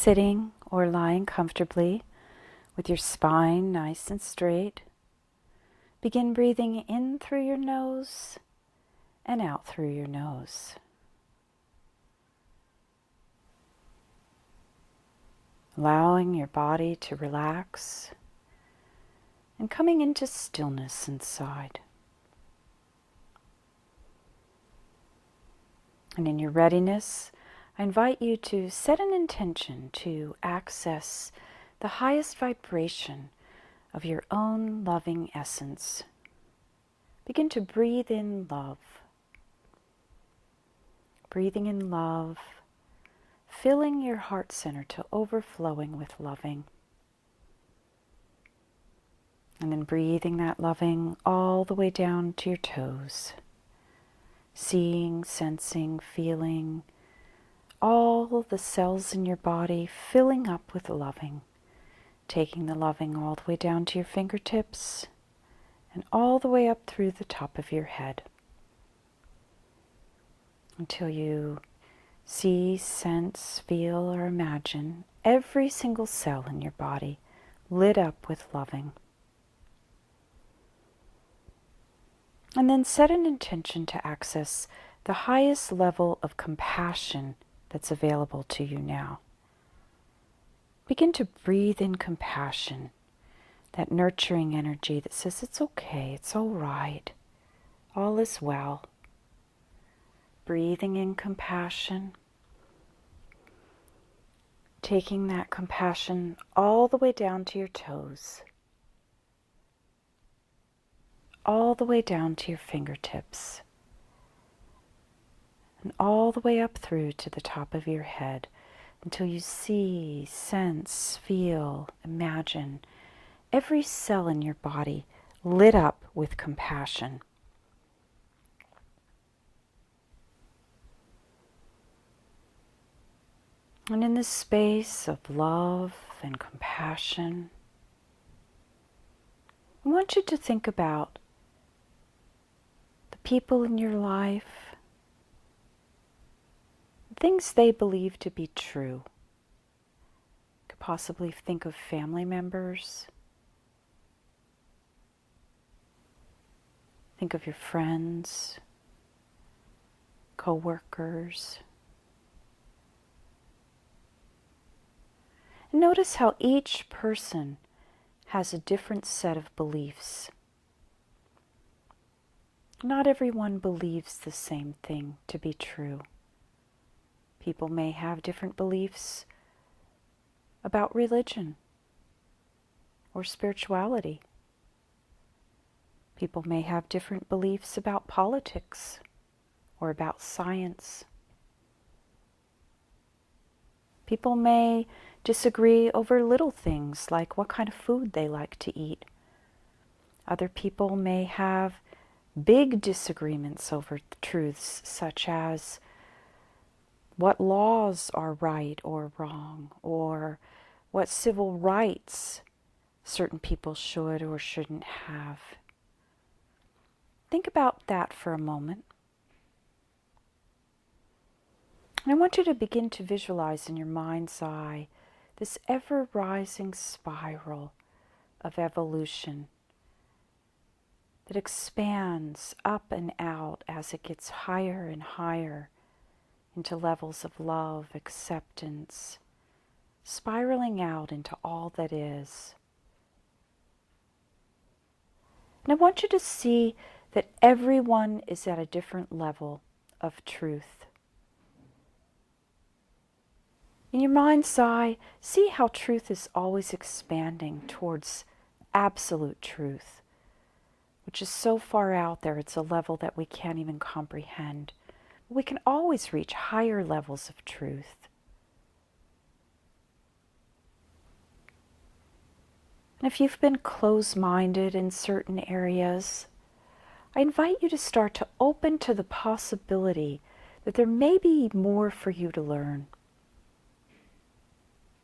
sitting or lying comfortably with your spine nice and straight, begin breathing in through your nose and out through your nose. Allowing your body to relax and coming into stillness inside. And in your readiness, I invite you to set an intention to access the highest vibration of your own loving essence. Begin to breathe in love. Breathing in love, filling your heart center to overflowing with loving. And then breathing that loving all the way down to your toes. Seeing, sensing, feeling all the cells in your body filling up with loving. Taking the loving all the way down to your fingertips and all the way up through the top of your head. Until you see, sense, feel, or imagine every single cell in your body lit up with loving. And then set an intention to access the highest level of compassion that's available to you now. Begin to breathe in compassion, that nurturing energy that says it's okay, it's all right, all is well. Breathing in compassion, taking that compassion all the way down to your toes, all the way down to your fingertips, and all the way up through to the top of your head until you see, sense, feel, imagine every cell in your body lit up with compassion. And in this space of love and compassion, I want you to think about the people in your life, things they believe to be true. You could possibly think of family members. Think of your friends, co-workers. And notice how each person has a different set of beliefs. Not everyone believes the same thing to be true. People may have different beliefs about religion or spirituality. People may have different beliefs about politics or about science. People may disagree over little things like what kind of food they like to eat. Other people may have big disagreements over truths such as what laws are right or wrong, or what civil rights certain people should or shouldn't have. Think about that for a moment. And I want you to begin to visualize in your mind's eye this ever-rising spiral of evolution that expands up and out as it gets higher and higher into levels of love, acceptance, spiraling out into all that is. And I want you to see that everyone is at a different level of truth. In your mind's eye, see how truth is always expanding towards absolute truth, which is so far out there, it's a level that we can't even comprehend. We can always reach higher levels of truth. And if you've been closed-minded in certain areas, I invite you to start to open to the possibility that there may be more for you to learn.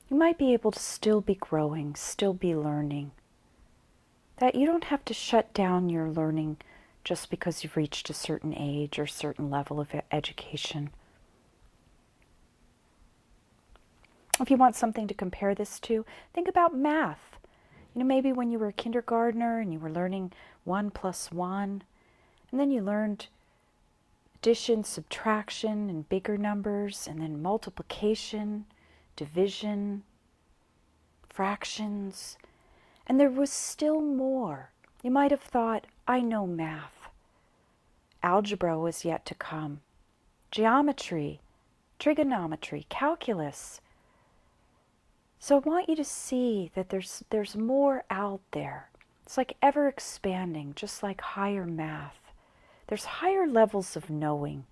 You might be able to still be growing, still be learning. That you don't have to shut down your learning just because you've reached a certain age or certain level of education. If you want something to compare this to, think about math. Maybe when you were a kindergartner and you were learning 1 plus 1, and then you learned addition, subtraction, and bigger numbers, and then multiplication, division, fractions, and there was still more. You might have thought, I know math. Algebra was yet to come. Geometry, trigonometry, calculus. So I want you to see that there's more out there. It's like ever expanding, just like higher math. There's higher levels of knowing.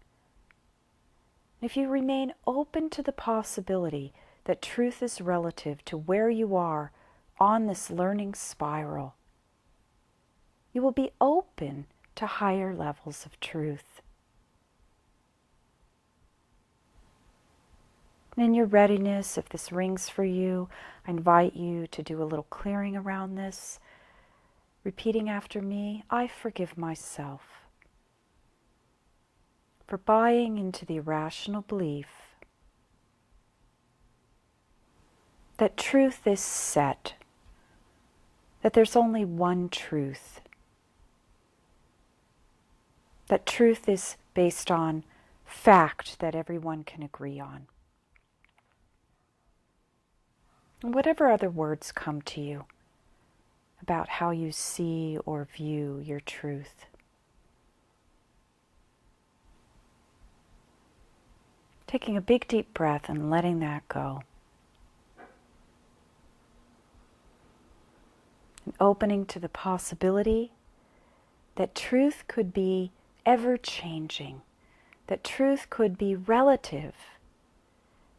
If you remain open to the possibility that truth is relative to where you are on this learning spiral, you will be open to higher levels of truth. And in your readiness, if this rings for you, I invite you to do a little clearing around this, repeating after me, I forgive myself for buying into the irrational belief that truth is set, that there's only one truth, that truth is based on fact that everyone can agree on. And whatever other words come to you about how you see or view your truth. Taking a big deep breath and letting that go. And opening to the possibility that truth could be ever-changing, that truth could be relative,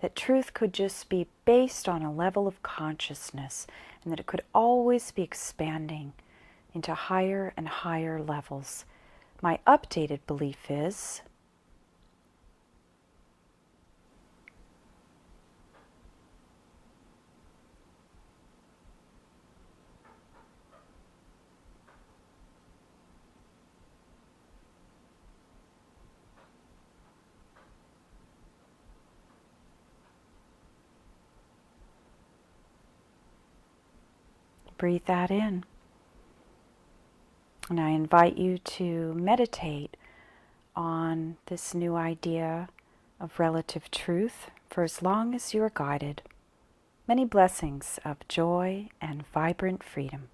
that truth could just be based on a level of consciousness, and that it could always be expanding into higher and higher levels. My updated belief is breathe that in. And I invite you to meditate on this new idea of relative truth for as long as you are guided. Many blessings of joy and vibrant freedom.